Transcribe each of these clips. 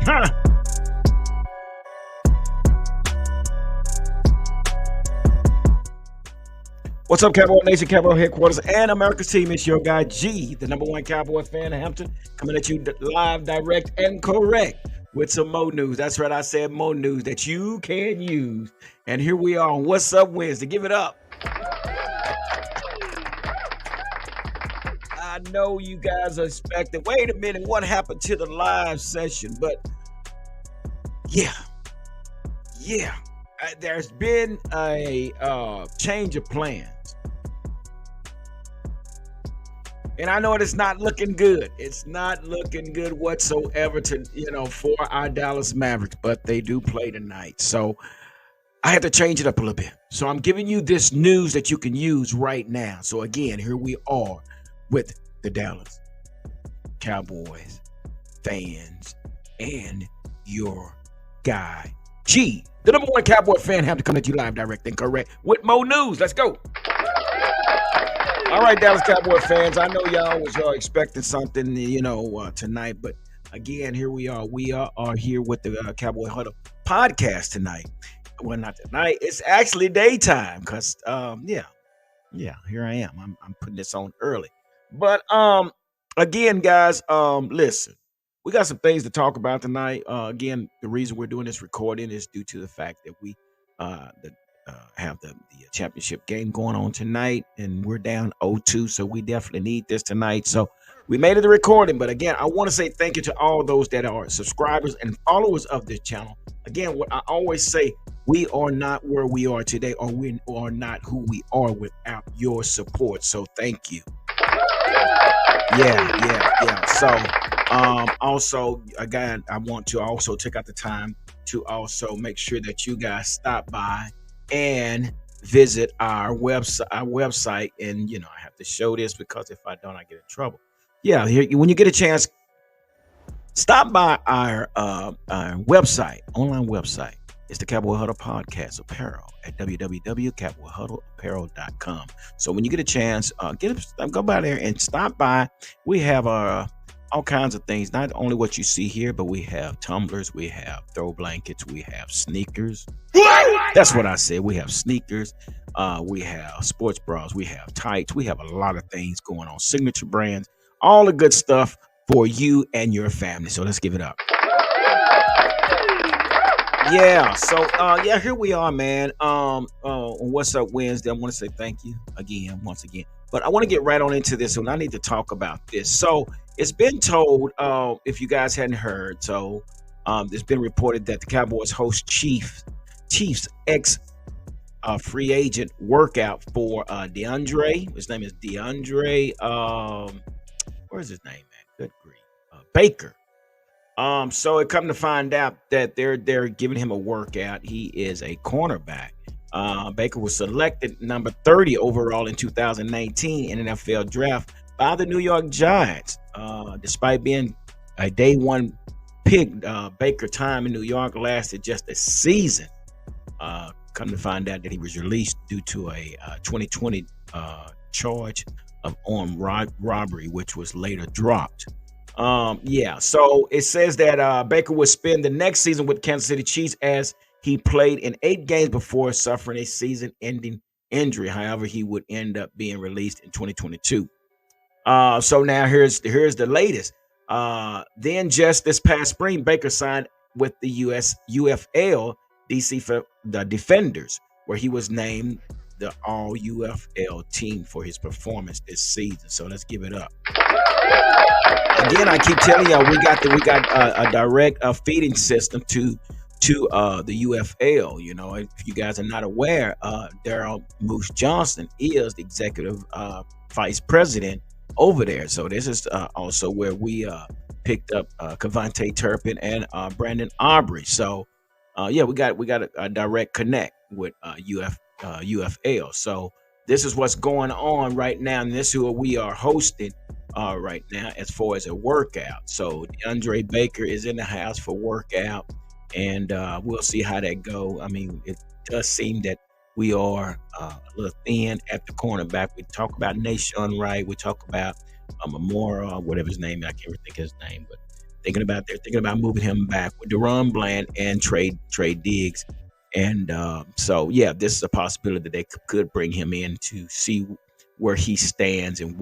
Huh. What's up, Cowboy Nation, Cowboy Headquarters, and America's team? It's your guy G, the number one Cowboy fan in Hampton, coming at you live, direct, and correct with some more news. That's right, I said more news that you can use. And here we are on What's Up Wednesday. Give it up. I know you guys are expecting, wait a minute, what happened to the live session? But yeah, yeah. There's been a change of plans. And I know it's not looking good. It's not looking good whatsoever for our Dallas Mavericks, but they do play tonight. So I had to change it up a little bit. So I'm giving you this news that you can use right now. So again, here we are with the Dallas Cowboys fans and your guy G, the number one Cowboy fan, have to come at you live, direct, and correct with more news. Let's go. All right, Dallas Cowboy fans, I know y'all was expecting something, tonight, but again, here we are. We are here with the Cowboy Huddle podcast tonight. Well, not tonight. It's actually daytime because, here I am. I'm putting this on early, but again, guys, listen, we got some things to talk about tonight. Again, the reason we're doing this recording is due to the fact that we have the championship game going on tonight, and we're down 0-2, so we definitely need this tonight. So we made it a recording, but again, I want to say thank you to all those that are subscribers and followers of this channel. Again, what I always say, we are not where we are today, or we are not who we are without your support. So thank you. Yeah. So also, again, I want to also take out the time to also make sure that you guys stop by and visit our website. And I have to show this because if I don't, I get in trouble. Yeah, here, when you get a chance, stop by our website, online website. It's the Cowboy Huddle Podcast Apparel at www.cowboyhuddleapparel.com. So when you get a chance, go by there and stop by. We have all kinds of things, not only what you see here, but we have tumblers, we have throw blankets, we have sneakers. That's what I said. We have sneakers, we have sports bras, we have tights, we have a lot of things going on. Signature brands, all the good stuff for you and your family. So let's give it up. Yeah, so here we are, man. On What's Up Wednesday, I want to say thank you once again. But I want to get right on into this, and I need to talk about this. So it's been told, if you guys hadn't heard, it's been reported that the Cowboys host Chiefs ex free agent workout for DeAndre. His name is DeAndre. Where's his name, man? Good grief, Baker. So it come to find out that they're giving him a workout. He is a cornerback. Baker was selected number 30 overall in 2019 in NFL draft by the New York Giants. Despite being a day one pick, Baker time in New York lasted just a season. Come to find out that he was released due to a 2020 charge of armed robbery, which was later dropped. So it says that Baker would spend the next season with Kansas City Chiefs as he played in 8 games before suffering a season-ending injury. However, he would end up being released in 2022. So now here's the latest. Then just this past spring, Baker signed with the UFL DC for the Defenders, where he was named the All UFL team for his performance this season. So let's give it up. Again, I keep telling y'all, we got a direct feeding system to the UFL. If you guys are not aware, Daryl Moose Johnson is the executive vice president over there. So this is also where we picked up Cavante Turpin and Brandon Aubrey. So we got a direct connect with UFL. So this is what's going on right now, and this is who we are hosting right now as far as a workout. So DeAndre Baker is in the house for workout, and we'll see how that go. I mean, it does seem that we are a little thin at the cornerback. We talk about Nation Wright, we talk about Memorial, whatever his name, I can't think of his name, but They're thinking about moving him back with Deron Bland and trade Diggs. And so yeah, this is a possibility that they could bring him in to see where he stands and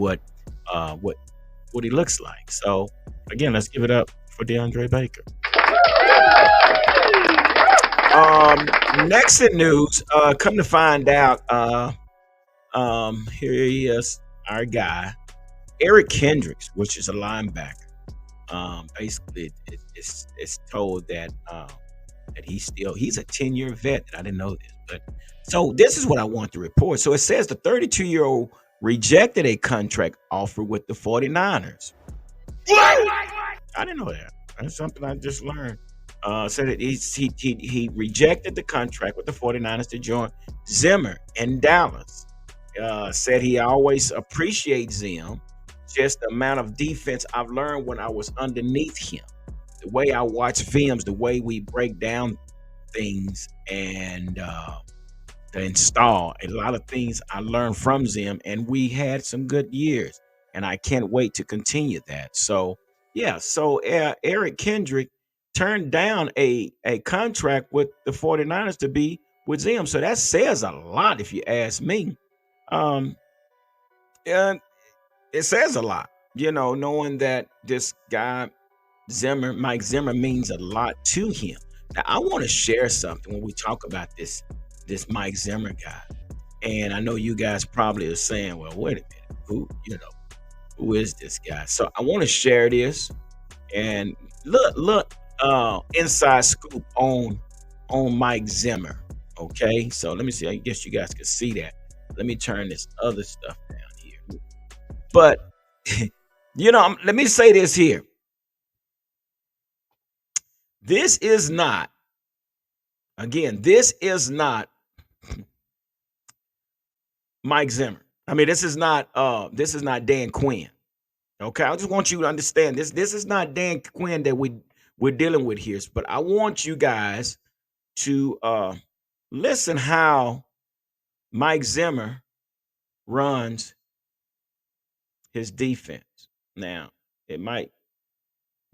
uh, what what he looks like. So again, let's give it up for DeAndre Baker. Next in news, come to find out, here he is, our guy, Eric Kendricks, which is a linebacker. Basically, it's told that that he's a 10-year vet. I didn't know this, but so this is what I want to report. So it says the 32-year-old rejected a contract offer with the 49ers. I didn't know that. That's something I just learned. Said that he rejected the contract with the 49ers to join Zimmer in Dallas. Said he always appreciates Zim, just the amount of defense I've learned when I was underneath him. The way I watch films, the way we break down things, and to install a lot of things I learned from Zim, and we had some good years, and I can't wait to continue that. So yeah, so Eric Kendrick turned down a contract with the 49ers to be with Zim. So that says a lot if you ask me. Um and it says a lot, knowing that this guy Mike Zimmer means a lot to him. Now I want to share something when we talk about this Mike Zimmer guy. And I know you guys probably are saying, well, wait a minute, who is this guy? So I want to share this and look, inside scoop on Mike Zimmer. Okay, so let me see. I guess you guys can see that. Let me turn this other stuff down here. But let me say this here. This is not, again, this is not Mike Zimmer. I mean, this is not Dan Quinn. Okay, I just want you to understand this. This is not Dan Quinn that we're dealing with here. But I want you guys to listen how Mike Zimmer runs his defense. Now, it might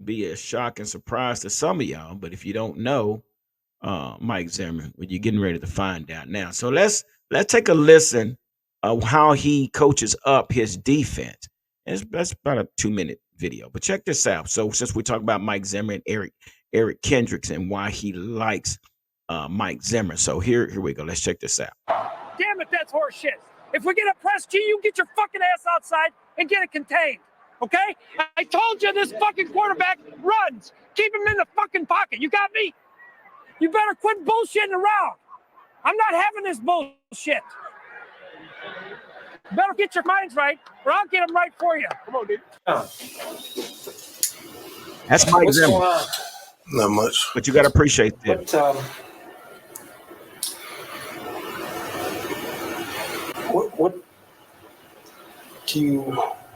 be a shock and surprise to some of y'all, but if you don't know Mike Zimmer, well, you're getting ready to find out now. So let's take a listen of how he coaches up his defense. And that's about a 2-minute video, but check this out. So since we talk about Mike Zimmer and Eric Kendricks and why he likes Mike Zimmer, so here we go. Let's check this out. Damn it, that's horse shit. If we get a press G, you get your fucking ass outside and get it contained. Okay? I told you this fucking quarterback runs. Keep him in the fucking pocket. You got me? You better quit bullshitting around. I'm not having this bullshit. Better get your minds right, or I'll get them right for you. Come on, dude. That's Mike What's Zimmer. going on? Not much. But you got to appreciate that. What do you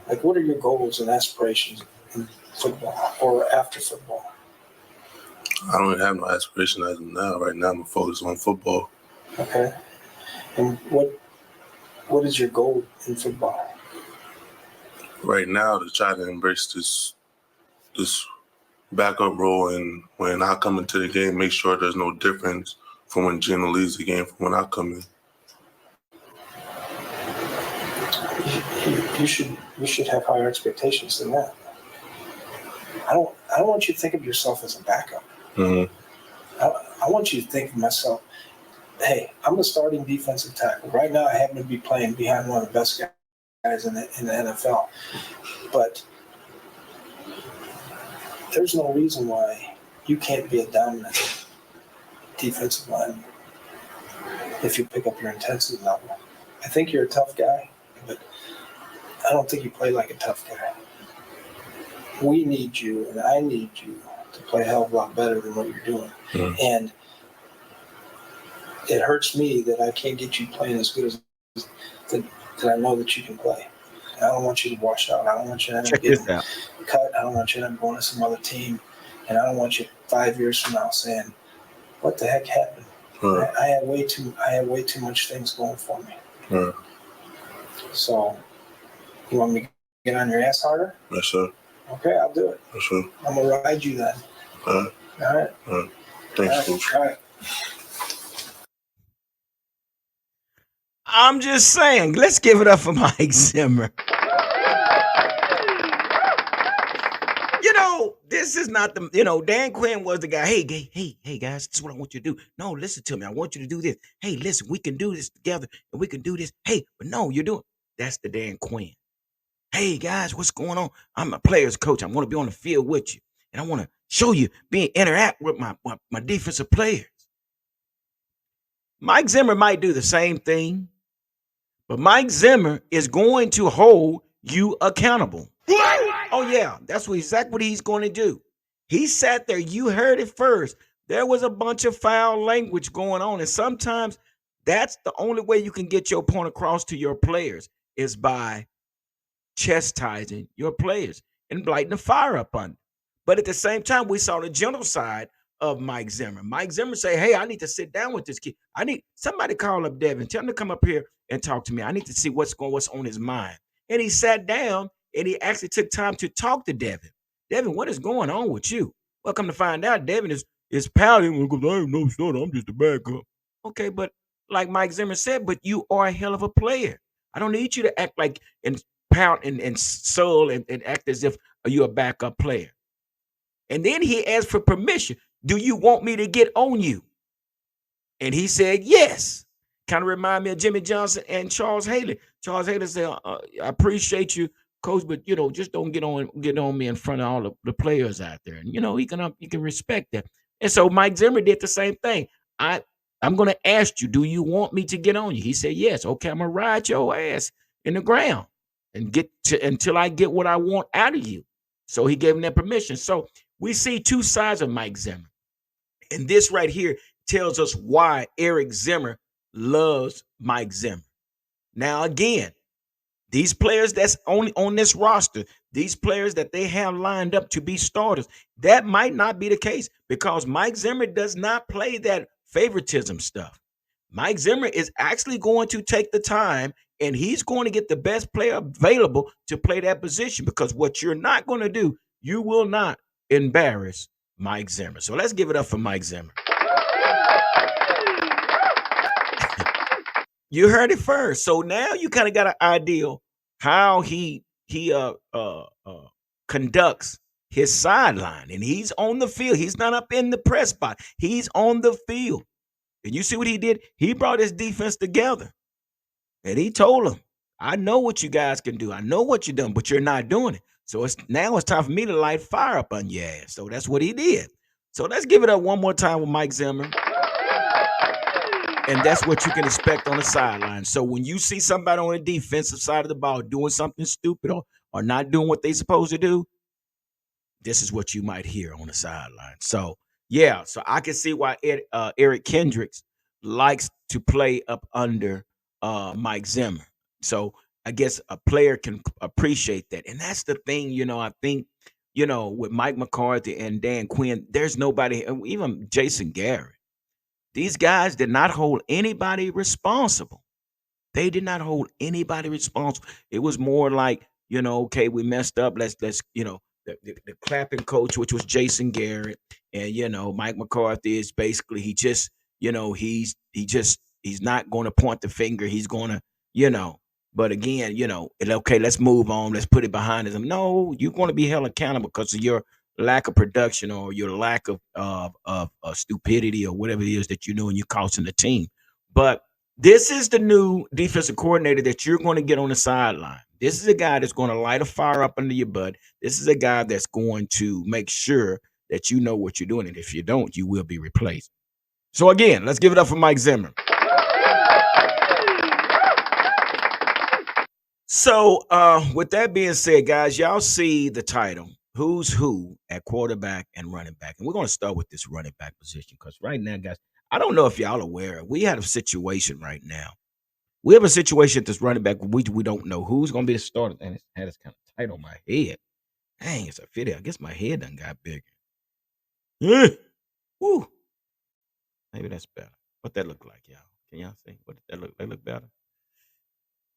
like? What are your goals and aspirations in football or after football? I don't have no aspiration as of now. Right now, I'm focused on football. Okay. And what is your goal in football? Right now, to try to embrace this backup role, and when I come into the game, make sure there's no difference from when Gino leaves the game from when I come in. You should have higher expectations than that. I don't want you to think of yourself as a backup. Mm-hmm. I want you to think of myself. Hey, I'm a starting defensive tackle. Right now, I happen to be playing behind one of the best guys in the NFL. But there's no reason why you can't be a dominant defensive lineman if you pick up your intensity level. I think you're a tough guy, but I don't think you play like a tough guy. We need you, and I need you to play a hell of a lot better than what you're doing. Mm-hmm. And it hurts me that I can't get you playing as good as that I know that you can play. I don't want you to wash out. I don't want you to end up getting cut. I don't want you to end up going to some other team. And I don't want you 5 years from now saying, what the heck happened? Mm-hmm. I had way too much things going for me. Mm-hmm. So you want me to get on your ass harder? Yes, sir. Okay, I'll do it. For sure. I'm gonna ride you then. All right. All right. All right. Thanks, Coach. All right. I'm just saying, let's give it up for Mike Zimmer. This is not Dan Quinn was the guy. Hey, guys, this is what I want you to do. No, listen to me. I want you to do this. Hey, listen, we can do this together and we can do this. Hey, but no, you're doing. That's the Dan Quinn. Hey, guys, what's going on? I'm a player's coach. I want to be on the field with you. And I want to show you, interact with my defensive players. Mike Zimmer might do the same thing, but Mike Zimmer is going to hold you accountable. Oh, yeah, that's exactly what he's going to do. He sat there. You heard it first. There was a bunch of foul language going on. And sometimes that's the only way you can get your point across to your players is by chastising your players and lighting the fire up on them. But at the same time, we saw the gentle side of Mike Zimmer. Mike Zimmer say, hey, I need to sit down with this kid. I need somebody call up Devin. Tell him to come up here and talk to me. I need to see what's on his mind. And he sat down and he actually took time to talk to Devin. Devin, what is going on with you? Well, come to find out, Devin is pouting because I ain't no starter. I'm just a backup. Okay, but like Mike Zimmer said, but you are a hell of a player. I don't need you to act like and pout and soul and act as if you're a backup player. And then he asked for permission. Do you want me to get on you? And he said, yes. Kind of remind me of Jimmy Johnson and Charles Haley. Charles Haley said, I appreciate you, coach, but just don't get on me in front of all the players out there. And he can respect that. And so Mike Zimmer did the same thing. I'm going to ask you, do you want me to get on you? He said, yes. Okay, I'm going to ride your ass in the ground and until I get what I want out of you. So he gave him that permission. So we see two sides of Mike Zimmer. And this right here tells us why Eric Zimmer loves Mike Zimmer. Now, again, these players that's only on this roster, these players that they have lined up to be starters, that might not be the case because Mike Zimmer does not play that favoritism stuff. Mike Zimmer is actually going to take the time and he's going to get the best player available to play that position because what you're not going to do, you will not embarrass Mike Zimmer. So let's give it up for Mike Zimmer. You heard it first. So now you kind of got an idea how he conducts his sideline. And he's on the field. He's not up in the press spot. He's on the field. And you see what he did? He brought his defense together. And he told them, I know what you guys can do. I know what you're doing, but you're not doing it. So now it's time for me to light fire up on your ass. So that's what he did. So let's give it up one more time with Mike Zimmer. And that's what you can expect on the sideline. So when you see somebody on the defensive side of the ball doing something stupid or not doing what they're supposed to do, this is what you might hear on the sideline. So, yeah, so I can see why Eric Kendricks likes to play up under Mike Zimmer. So I guess a player can appreciate that. And that's the thing, I think, with Mike McCarthy and Dan Quinn, there's nobody, even Jason Garrett. These guys did not hold anybody responsible. They did not hold anybody responsible. It was more like, okay, we messed up. Let's the clapping coach, which was Jason Garrett, and Mike McCarthy is basically he's not going to point the finger. He's going to. But again, okay, let's move on. Let's put it behind us. No, you're going to be held accountable because of your lack of production or your lack of stupidity or whatever it is that you know and you're costing the team. But this is the new defensive coordinator that you're going to get on the sideline. This is a guy that's going to light a fire up under your butt. This is a guy that's going to make sure that you know what you're doing. And if you don't, you will be replaced. So again, let's give it up for Mike Zimmer. So with that being said, guys, y'all see the title, Who's Who at quarterback and running back. And we're going to start with this running back position because right now, guys, I don't know if y'all aware. We have a situation right now. We have a situation at this running back. We don't know who's going to be the starter. And it's had this kind of tight on my head. Dang, it's a fitty. I guess my head done got bigger. Woo. Maybe that's better. What that look like, y'all? Can y'all see? What did that look? That look better?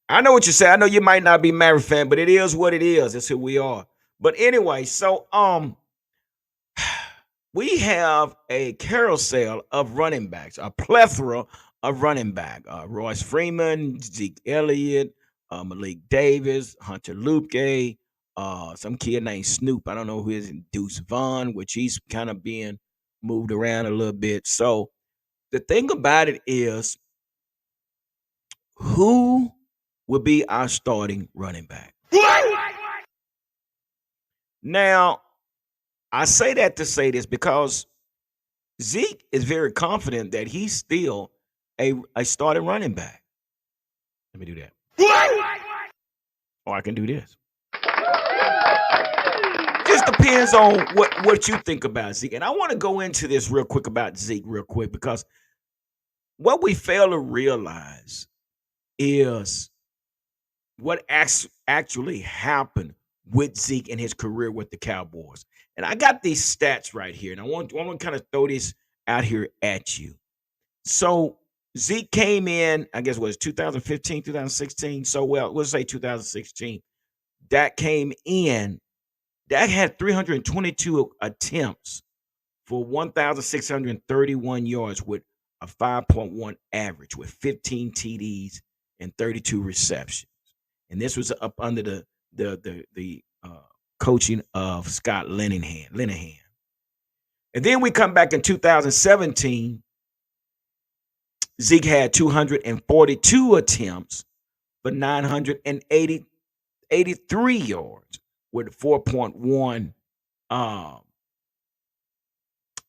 I know what you say. I know you might not be Maverick fan, but it is what it is. That's who we are. But anyway, so we have a carousel of running backs, a plethora of running back. Royce Freeman, Zeke Elliott, Malik Davis, Hunter Luke, some kid named Snoop. I don't know who is Deuce Vaughn, which he's kind of being moved around a little bit. So the thing about it is, who will be our starting running back? Now, I say that to say this because Zeke is very confident that he's still a starting running back. Let me do that. Or I can do this. Just depends on what you think about Zeke. And I want to go into this real quick about Zeke real quick because what we fail to realize is what actually happened with Zeke in his career with the Cowboys. And I got these stats right here, and I want to kind of throw this out here at you. So Zeke came in, I guess, was 2015, 2016. So, well, we'll say 2016. That came in, that had 322 attempts for 1,631 yards with a 5.1 average with 15 TDs and 32 receptions. And this was up under the coaching of Scott Linehan. And then we come back in 2017. Zeke had 242 attempts for 983 yards with 4.1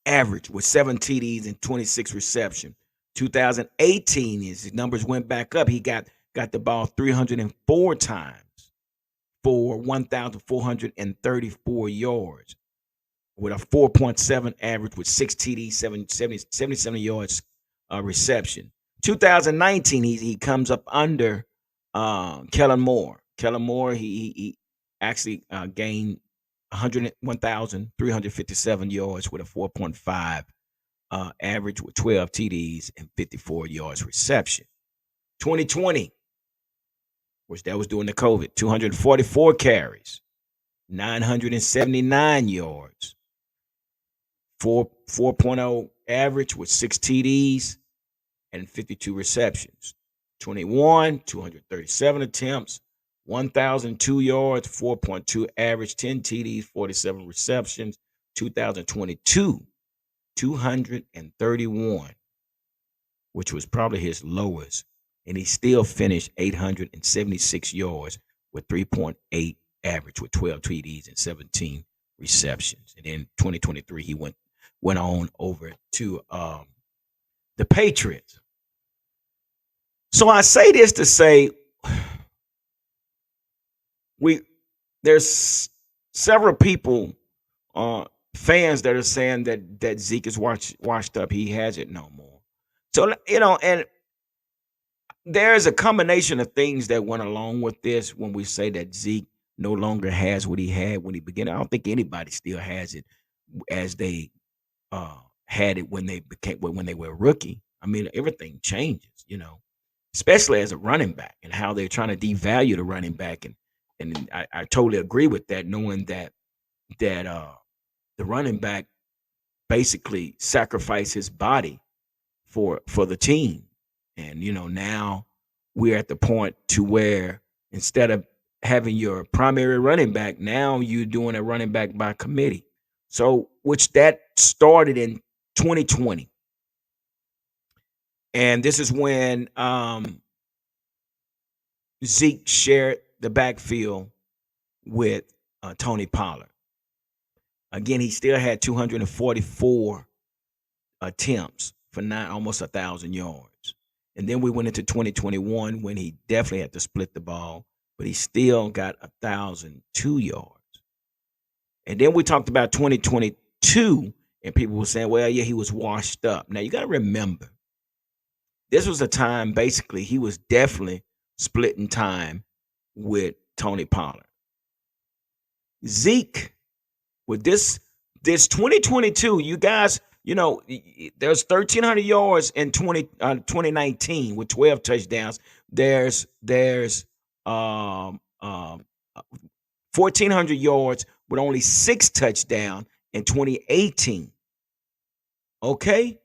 average with 7 TDs and 26 reception. 2018, his numbers went back up. He got the ball 304 times for 1,434 yards with a 4.7 average with 6 TDs, 77 yards reception. 2019, he comes up under Kellen Moore. Kellen Moore, he actually gained 101,357 yards with a 4.5 average with 12 TDs and 54 yards reception. 2020, which that was during the COVID, 244 carries, 979 yards, 4.0 average with 6 TDs and 52 receptions. 21, 237 attempts, 1,002 yards, 4.2 average, 10 TDs, 47 receptions. 2022, 231, which was probably his lowest. And he still finished 876 yards with 3.8 average with 12 TDs and 17 receptions. And in 2023, he went on over to the Patriots. So I say this to say there's several people, fans that are saying that Zeke is washed up. He has it no more. So and there's a combination of things that went along with this when we say that Zeke no longer has what he had when he began. I don't think anybody still has it as they had it when they were a rookie. I mean, everything changes, especially as a running back and how they're trying to devalue the running back. And I totally agree with that, knowing that the running back basically sacrificed his body for the team. And now we're at the point to where instead of having your primary running back, now you're doing a running back by committee. So which that started in 2020. And this is when Zeke shared the backfield with Tony Pollard. Again, he still had 244 attempts for almost 1,000 yards. And then we went into 2021 when he definitely had to split the ball, but he still got 1,002 yards. And then we talked about 2022, and people were saying, well, yeah, he was washed up. Now, you got to remember, this was a time, basically, he was definitely splitting time with Tony Pollard. Zeke, with this 2022, you guys, there's 1,300 yards in 2019 with 12 touchdowns. There's 1,400 yards with only 6 touchdowns in 2018. Okay?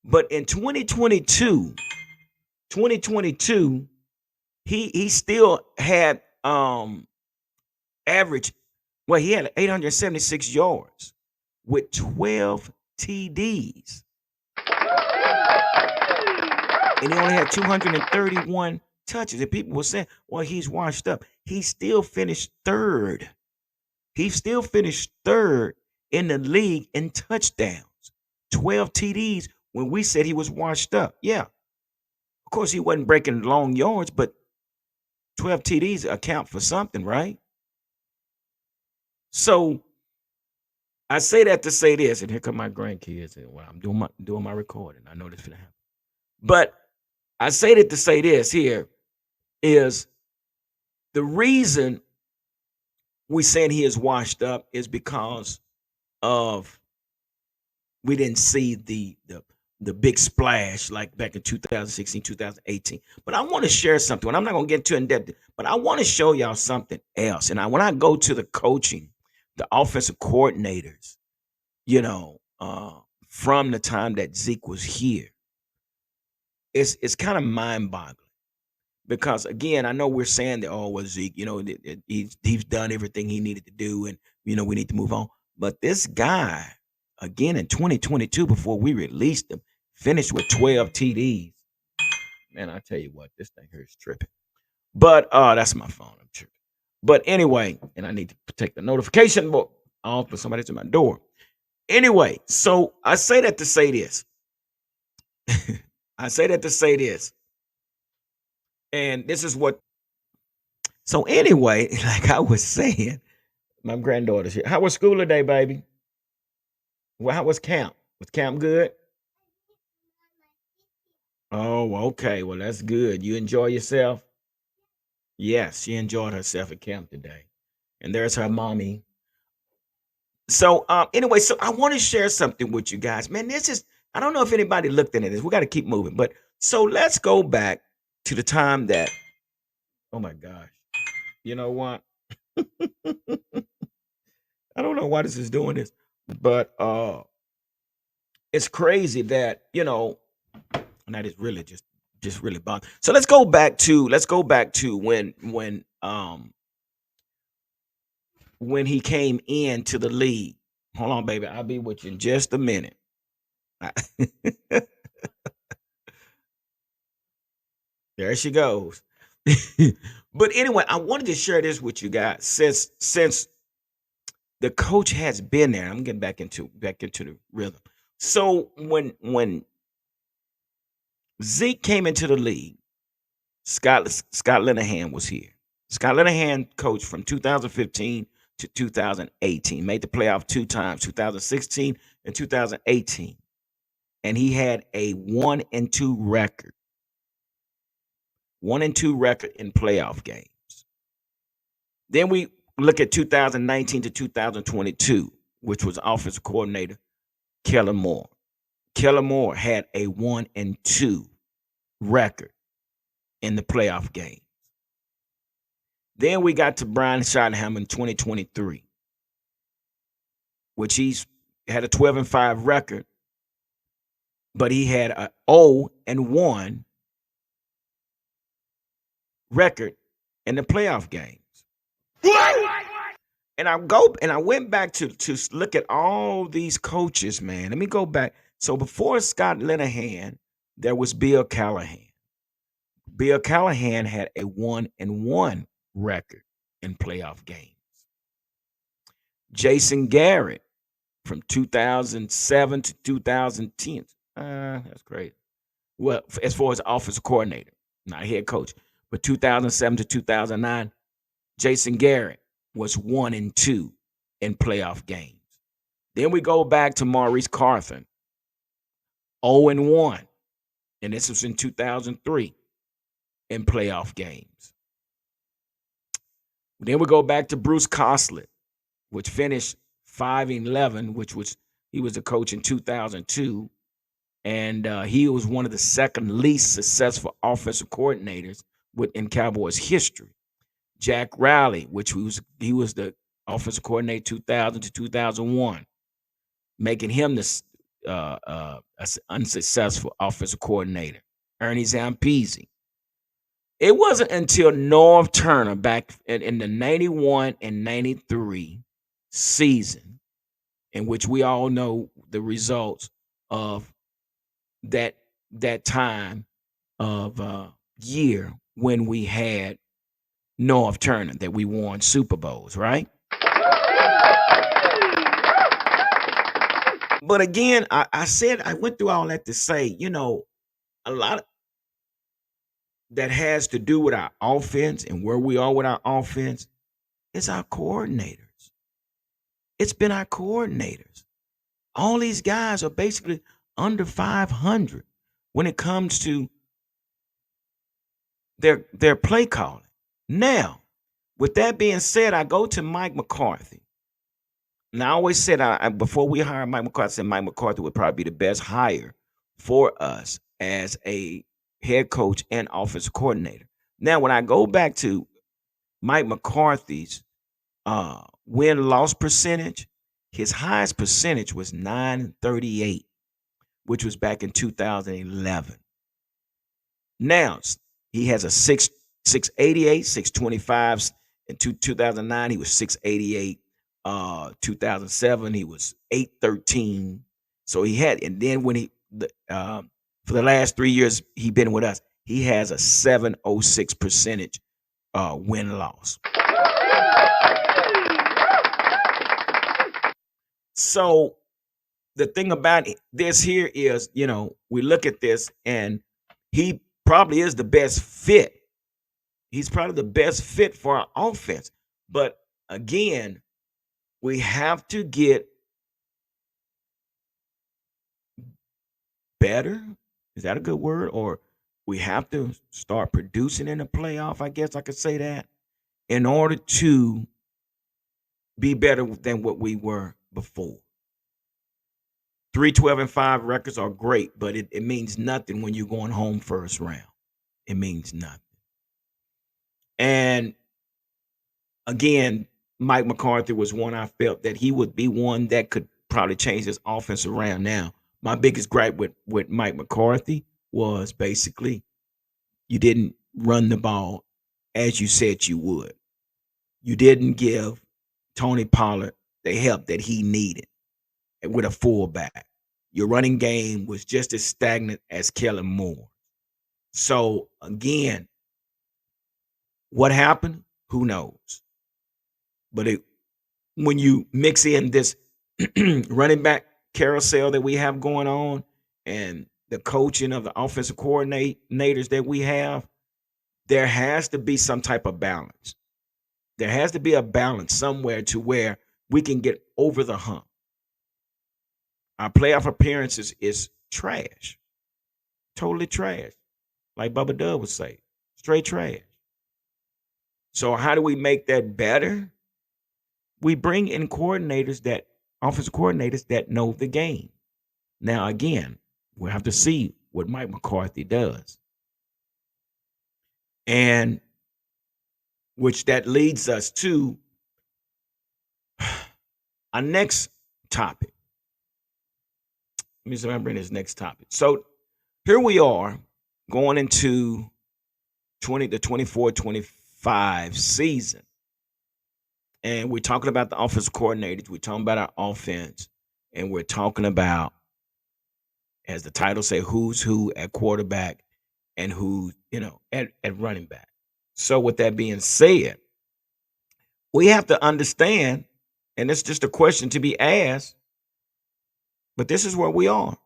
But in 2022, he still had average, well, he had 876 yards with 12 TDs. And he only had 231 touches. And people were saying, well, he's washed up. He still finished third. He still finished third in the league in touchdowns. 12 TDs when we said he was washed up. Yeah. Of course, he wasn't breaking long yards, but 12 TDs account for something, right? So I say that to say this, and here come my grandkids. And well, I'm doing my recording. I know this gonna happen. But I say that to say this here is the reason we saying he is washed up is because of we didn't see the big splash like back in 2016, 2018. But I want to share something. And I'm not going to get too in depth, but I want to show y'all something else. And when I go to the coaching, the offensive coordinators, you know, from the time that Zeke was here, it's kind of mind boggling. Because again, I know we're saying that, oh, well, Zeke, you know, he's done everything he needed to do, and you know we need to move on. But this guy, again in 2022, before we released him, finished with 12 TDs. Man, I tell you what, this thing here is tripping. But that's my phone. I'm tripping. But anyway, and I need to take the notification off for somebody's at my door. Anyway, so I say that to say this. I say that to say this. And this is what. So anyway, like I was saying, my granddaughter's here. How was school today, baby? Well, how was camp? Was camp good? Oh, okay. Well, that's good. You enjoy yourself? Yes, she enjoyed herself at camp today. And there's her mommy. So anyway, so I want to share something with you guys. Man, this is I don't know if anybody looked into this. We got to keep moving. But so let's go back to the time that, oh my gosh. You know what? I don't know why this is doing this, but it's crazy that, you know, and that is really just really bomb. So let's go back to when he came into the league. Hold on, baby. I'll be with you in just a minute. There she goes. But anyway, I wanted to share this with you guys since the coach has been there. I'm getting back into the rhythm. So when Zeke came into the league, Scott Linehan was here. Scott Linehan coached from 2015 to 2018, made the playoff 2 times, 2016 and 2018. And he had a 1-2 record. 1-2 record in playoff games. Then we look at 2019 to 2022, which was offensive coordinator Kellen Moore. Kellen Moore had a 1-2 record in the playoff game. Then we got to Brian Schottenheimer in 2023, which he's had a 12-5 record, but he had a 0-1 record in the playoff games. And I went back to look at all these coaches, man. Let me go back. So before Scott Linehan, there was Bill Callahan. Bill Callahan had a 1-1 record in playoff games. Jason Garrett from 2007 to 2010. That's great. Well, as far as offensive coordinator, not head coach, but 2007 to 2009, Jason Garrett was 1-2 in playoff games. Then we go back to Maurice Carthon, 0-1, and this was in 2003 in playoff games. Then we go back to Bruce Coslett, which finished 5-11, he was the coach in 2002, and he was one of the second least successful offensive coordinators in Cowboys history. Jack Riley, which he was the offensive coordinator 2000 to 2001, making him the unsuccessful offensive coordinator. Ernie Zampese. It wasn't until Norv Turner back in the 91 and 93 season, in which we all know the results of that time of year when we had Norv Turner, that we won Super Bowls, right? But again, I said I went through all that to say, a lot of that has to do with our offense and where we are with our offense. It's our coordinators. It's been our coordinators. All these guys are basically under 500 when it comes to their play calling. Now, with that being said, I go to Mike McCarthy. And I always said, before we hired Mike McCarthy, I said Mike McCarthy would probably be the best hire for us as a head coach and offensive coordinator. Now, when I go back to Mike McCarthy's win-loss percentage, his highest percentage was 938, which was back in 2011. Now, he has a 688, 625. In 2009, he was 688. 2007, he was 813. So he had, and then when for the last 3 years he been with us, he has a 706 percentage win loss. So the thing about this here is, we look at this and he probably is the best fit. He's probably the best fit for our offense. But again, we have to get better. Is that a good word? Or we have to start producing in the playoff, I guess I could say that, in order to be better than what we were before. 3-12-5 records are great, but it means nothing when you're going home first round. It means nothing. And again, Mike McCarthy was one I felt that he would be one that could probably change this offense around. Now, my biggest gripe with Mike McCarthy was basically you didn't run the ball as you said you would. You didn't give Tony Pollard the help that he needed with a fullback. Your running game was just as stagnant as Kellen Moore. So again, what happened? Who knows? But when you mix in this running back carousel that we have going on and the coaching of the offensive coordinators that we have, there has to be some type of balance. There has to be a balance somewhere to where we can get over the hump. Our playoff appearances is trash. Totally trash. Like Bubba Dub would say, straight trash. So how do we make that better? We bring in offensive coordinators that know the game. Now, again, we'll have to see what Mike McCarthy does. And which that leads us to our next topic. Let me see if I bring this next topic. So here we are going into the 24-25 season. And we're talking about the offensive coordinators. We're talking about our offense. And we're talking about, as the title say, who's who at quarterback and who, at running back. So with that being said, we have to understand, and it's just a question to be asked, but this is where we are.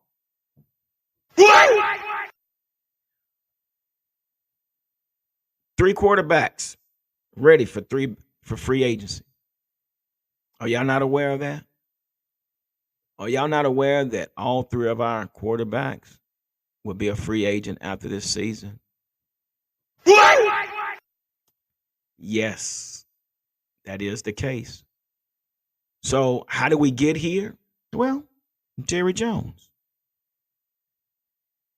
Three quarterbacks ready for free agency. Are y'all not aware of that? Are y'all not aware that all three of our quarterbacks will be a free agent after this season? Yes, that is the case. So how do we get here? Well, Jerry Jones.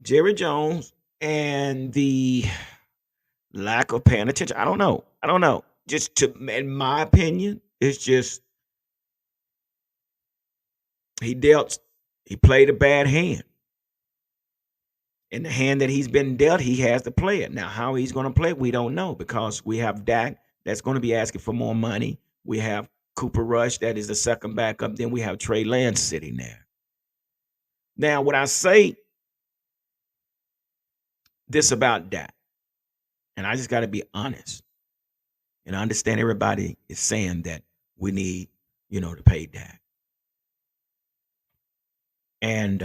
Jerry Jones and the lack of paying attention. I don't know. Just in my opinion, It's just he played a bad hand. And the hand that he's been dealt, he has to play it. Now, how he's going to play it, we don't know because we have Dak that's going to be asking for more money. We have Cooper Rush that is the second backup. Then we have Trey Lance sitting there. Now, when I say this about Dak, and I just got to be honest, and I understand everybody is saying that we need, to pay Dak. And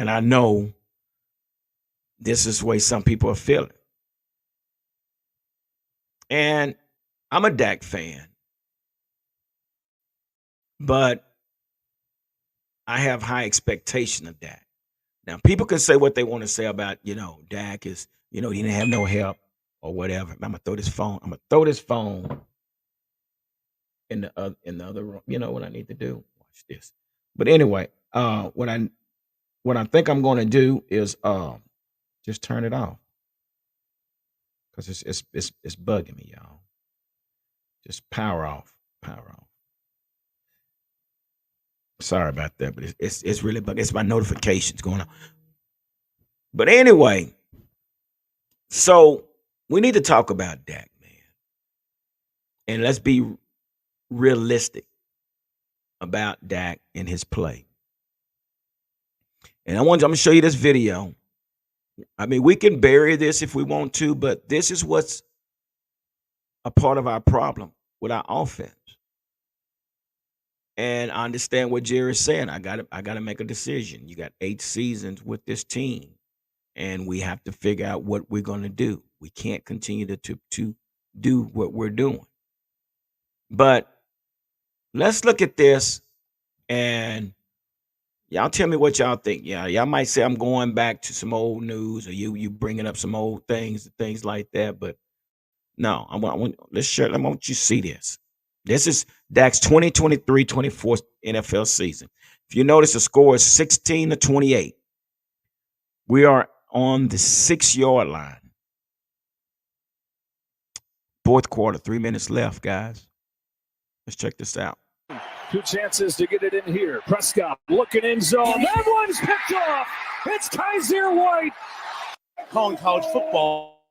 I know this is the way some people are feeling. And I'm a Dak fan, but I have high expectation of Dak. Now, people can say what they want to say about, Dak is, he didn't have no help or whatever. I'm gonna throw this phone. I'm gonna throw this phone in the other room. You know what I need to do? Watch this. But anyway, what I think I'm going to do is just turn it off because it's bugging me, y'all. Just power off, power off. Sorry about that, but it's really bugging. It's my notifications going on. But anyway, so we need to talk about Dak, man, and let's be realistic about Dak and his play. And I'm going to show you this video. I mean, we can bury this if we want to, but this is what's a part of our problem with our offense. And I understand what Jerry's saying. I got to make a decision. You got 8 seasons with this team, and we have to figure out what we're going to do. We can't continue to do what we're doing. But let's look at this, and y'all tell me what y'all think. Yeah, y'all might say I'm going back to some old news, or you bringing up some old things like that. But no, I want let's share. I want you to see this. This is Dak's 2023-24 NFL season. If you notice, the score is 16-28. We are on the 6-yard line. Fourth quarter, 3 minutes left, guys. Let's check this out. 2 chances to get it in here. Prescott looking in zone. That one's picked off. It's Kaiser White. Calling college football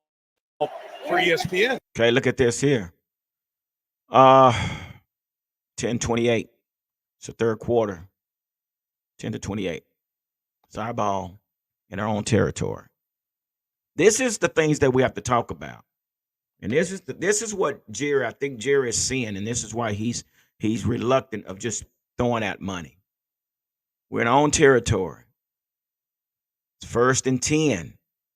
for ESPN. Okay, look at this here. 10-28. It's the third quarter. 10-28. It's our ball in our own territory. This is the things that we have to talk about. And this is what I think Jerry is seeing, and this is why he's reluctant of just throwing out money. We're in our own territory. It's 1st and 10.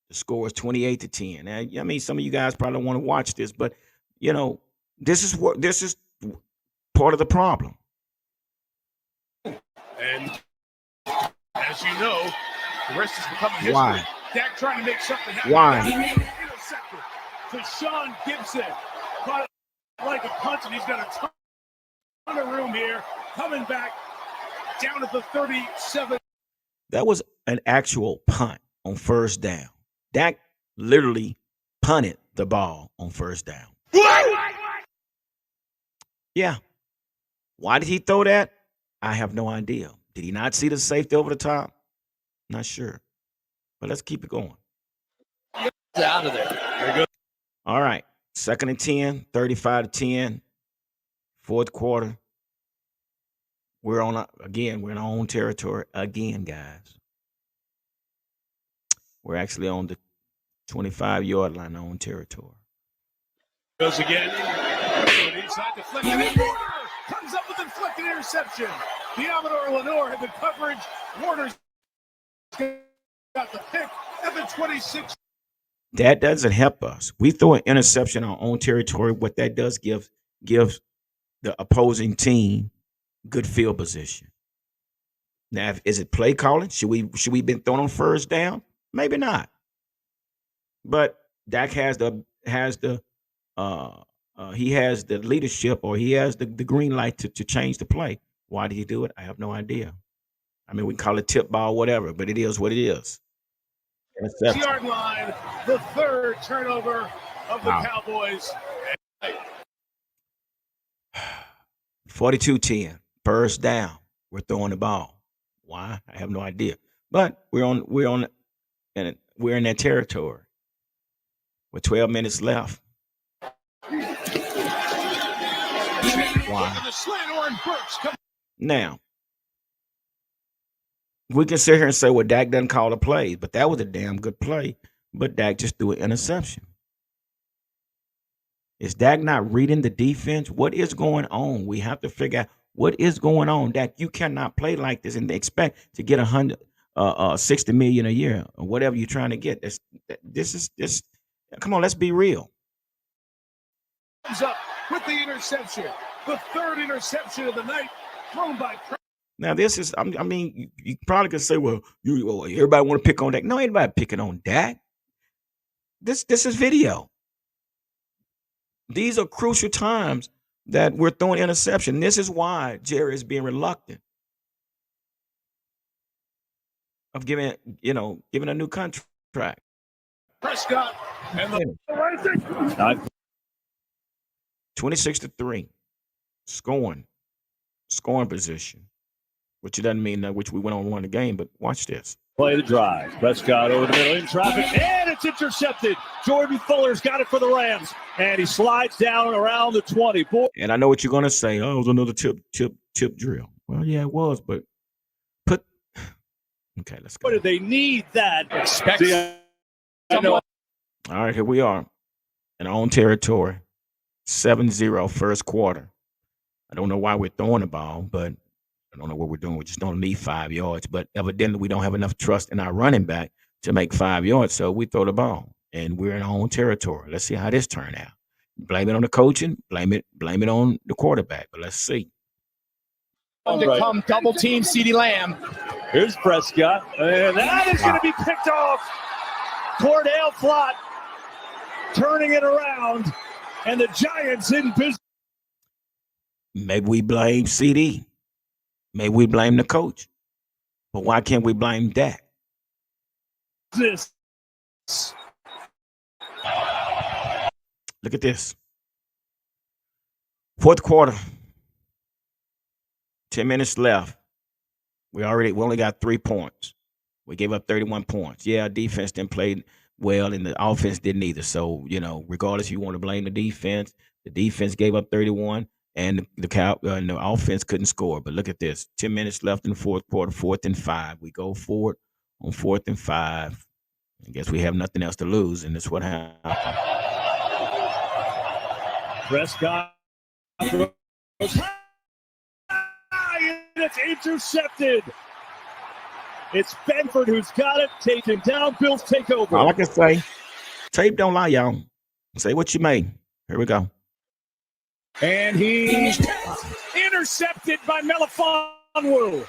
The score is 28-10. Now, I mean, some of you guys probably don't want to watch this, but this is part of the problem. And as you know, the rest is becoming history. Why? Dak trying to make something happen. Why? Intercepted to Sean Gibson. Caught it like a punch, and he's got a ton of room here. Coming back down at the 37. That was an actual punt on first down. Dak literally punted the ball on first down. What? Yeah. Why did he throw that? I have no idea. Did he not see the safety over the top? Not sure. But let's keep it going. It's out of there. There goes. All right. 2nd and 10, 35-10. Fourth quarter. We're in our own territory again, guys. We're actually on the 25-yard line, our own territory. Goes again. Inside deflected. Warner comes up with a deflected interception. Diamador Lenore had the coverage. Warner's got the pick at the 26. That doesn't help us. We throw an interception on our own territory. What that does gives the opposing team good field position. Now, is it play calling? Should we been thrown on first down? Maybe not. But Dak has the leadership, or he has the green light to change the play. Why did he do it? I have no idea. I mean, we can call it tip ball, whatever, but it is what it is. 6-yard line, the third turnover of the Cowboys. 42-10. First down. We're throwing the ball. Why? I have no idea. But we're in that territory with 12 minutes left. Why? Now, we can sit here and say, well, Dak doesn't call the plays, but that was a damn good play. But Dak just threw an interception. Is Dak not reading the defense? What is going on? We have to figure out what is going on. Dak, you cannot play like this and expect to get 60 million a year or whatever you're trying to get. This is come on, let's be real. Comes up with the interception, the third interception of the night, thrown by. Now this is, I mean, you probably could say, well, everybody want to pick on Dak. No, anybody picking on Dak. This is video. These are crucial times that we're throwing interception. This is why Jerry is being reluctant of giving a new contract. Prescott and the 26-3, scoring position, which doesn't mean that which we went on to win the game. But watch this. Play the drive. Prescott over the middle in traffic, and it's intercepted. Jordan Fuller's got it for the Rams, and he slides down around the 20. And I know what you're going to say. Oh, it was another tip drill. Well, yeah, it was, but okay, let's go. What did they need that? All right, here we are in our own territory. 7-0 first quarter. I don't know why we're throwing the ball, but I don't know what we're doing. We just don't need 5 yards. But evidently, we don't have enough trust in our running back to make 5 yards, so we throw the ball. And we're in our own territory. Let's see how this turns out. Blame it on the coaching. Blame it on the quarterback. But let's see. To come double team CeeDee Lamb. Here's Prescott, and that is going to be picked off. Cordell Flott turning it around, and the Giants in business. Maybe we blame CD. Maybe we blame the coach. But why can't we blame Dak? This. Look at this. Fourth quarter. 10 minutes left. We only got 3 points. We gave up 31 points. Yeah, defense didn't play well, and the offense didn't either. So, regardless if you want to blame the defense gave up 31, and the offense couldn't score. But look at this. 10 minutes left in the fourth quarter, 4th and 5. We go forward on 4th and 5. I guess we have nothing else to lose, and that's what happened. Prescott throws high, and it's intercepted. It's Benford who's got it, taken down. Bills take over. All I can say, tape don't lie, y'all. Say what you may. Here we go. And he's intercepted by Melifonwu.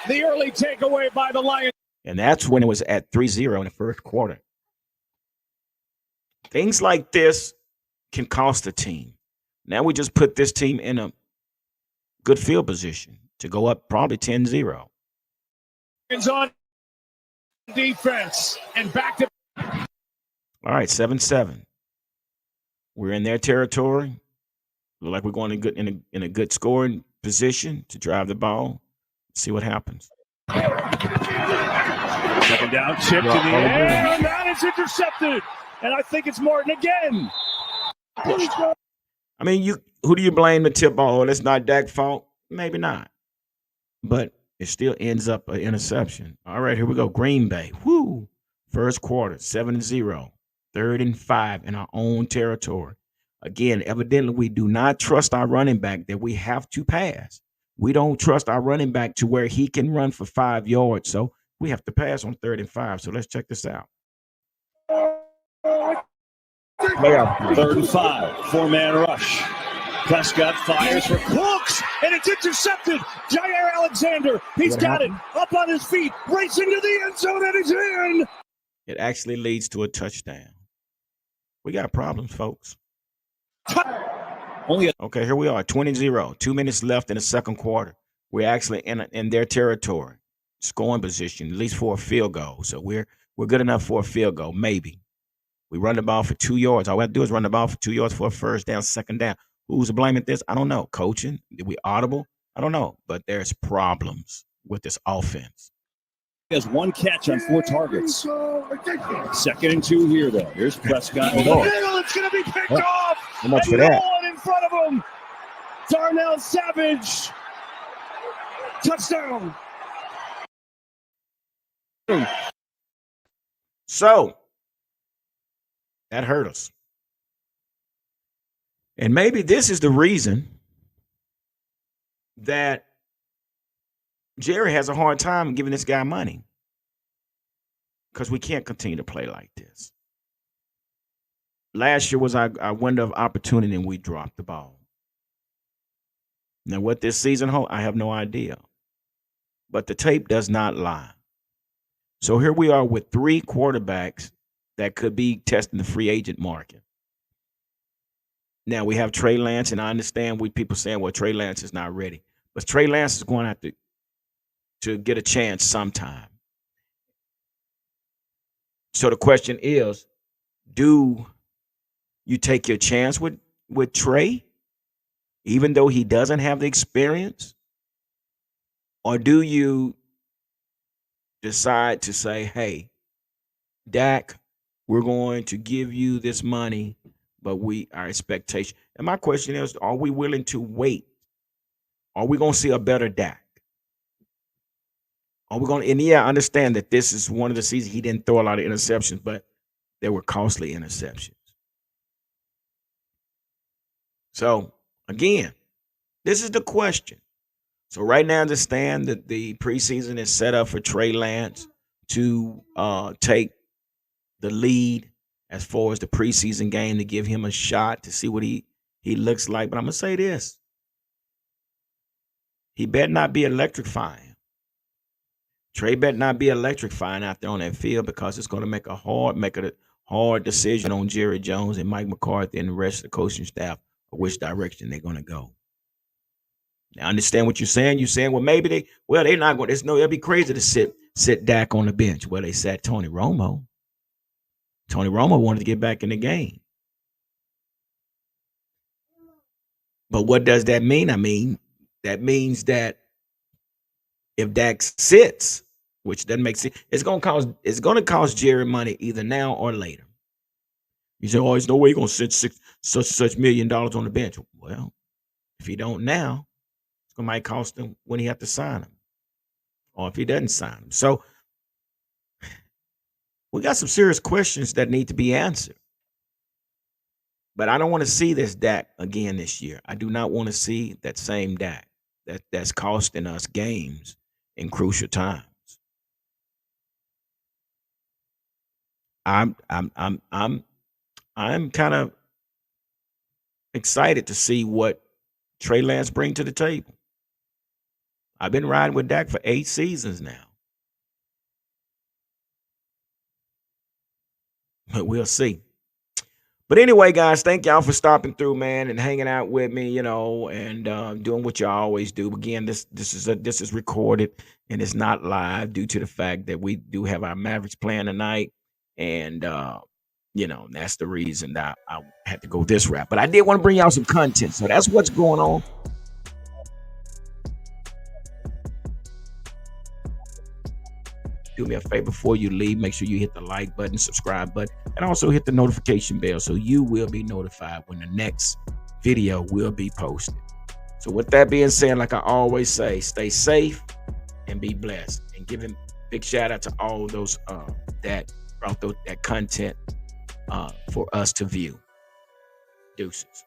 The early takeaway by the Lions. And that's when it was at 3-0 in the first quarter. Things like this can cost a team. Now we just put this team in a good field position to go up probably 10-0. On defense and back to. All right, 7-7. We're in their territory. Look like we're going in a good scoring position to drive the ball. See what happens. Second down, chip to the air, and that is intercepted. And I think it's Martin again. I mean, who do you blame the tip ball? Oh, that's not Dak's fault. Maybe not. But it still ends up an interception. All right, here we go. Green Bay. Woo. First quarter, 7-0. 3rd and 5 in our own territory. Again, evidently, we do not trust our running back that we have to pass. We don't trust our running back to where he can run for 5 yards. So we have to pass on 3rd and 5. So let's check this out. 3rd and 5. 4-man rush. Prescott fires for Cooks, and it's intercepted. Jair Alexander, he's got it up on his feet, racing to the end zone, and he's in. It actually leads to a touchdown. We got problems, folks. Okay, here we are, 20-0. 2 minutes left in the second quarter. We're actually in their territory, scoring position, at least for a field goal. So we're good enough for a field goal, maybe. We run the ball for 2 yards. All we have to do is run the ball for 2 yards for a first down, second down. Who's to blame at this? I don't know. Coaching? Did we audible? I don't know. But there's problems with this offense. He has 1 catch on 4 targets. 2nd and 2 here, though. Here's Prescott. Oh, Over the Lord. middle. It's going to be picked Oh, off. so much And for no that. one in front of him. Darnell Savage. Touchdown. So that hurt us. And maybe this is the reason that Jerry has a hard time giving this guy money, because we can't continue to play like this. Last year was our window of opportunity, and we dropped the ball. Now, what this season holds, I have no idea. But the tape does not lie. So here we are with 3 quarterbacks that could be testing the free agent market. Now, we have Trey Lance, and I understand people saying, well, Trey Lance is not ready. But Trey Lance is going to have to get a chance sometime. So the question is, do you take your chance with Trey, even though he doesn't have the experience? Or do you decide to say, hey, Dak, we're going to give you this money, but our expectation. And my question is, are we willing to wait? Are we going to see a better Dak? Are we going to, and yeah, I understand that this is one of the seasons he didn't throw a lot of interceptions, but they were costly interceptions. So again, this is the question. So right now, I understand that the preseason is set up for Trey Lance to take the lead as far as the preseason game, to give him a shot to see what he looks like. But I'm going to say this. He better not be electrifying. Trey better not be electrifying out there on that field, because it's going to make a hard decision on Jerry Jones and Mike McCarthy and the rest of the coaching staff of which direction they're going to go. Now, I understand what you're saying. You're saying, well, maybe they're not going. It'd be crazy to sit Dak on the bench. Well, they sat Tony Romo. Tony Romo wanted to get back in the game. But what does that mean? I mean, that means that if Dak sits, which doesn't make sense, it's going to cost Jerry money either now or later. You say, oh, there's no way you're going to sit such $1 million on the bench. Well, if he don't now, it might cost him when he has to sign him, or if he doesn't sign him. So we got some serious questions that need to be answered. But I don't want to see this Dak again this year. I do not want to see that same Dak that's costing us games in crucial times. I'm kind of excited to see what Trey Lance bring to the table. I've been riding with Dak for 8 seasons now. But we'll see. But anyway, guys, thank y'all for stopping through, man, and hanging out with me, and doing what y'all always do. Again, this is recorded and it's not live due to the fact that we do have our Mavericks playing tonight, and that's the reason that I had to go this route. But I did want to bring y'all some content, so that's what's going on. Do me a favor before you leave. Make sure you hit the like button, subscribe button, and also hit the notification bell so you will be notified when the next video will be posted. So with that being said, like I always say, stay safe and be blessed. And give a big shout out to all those that brought that content for us to view. Deuces.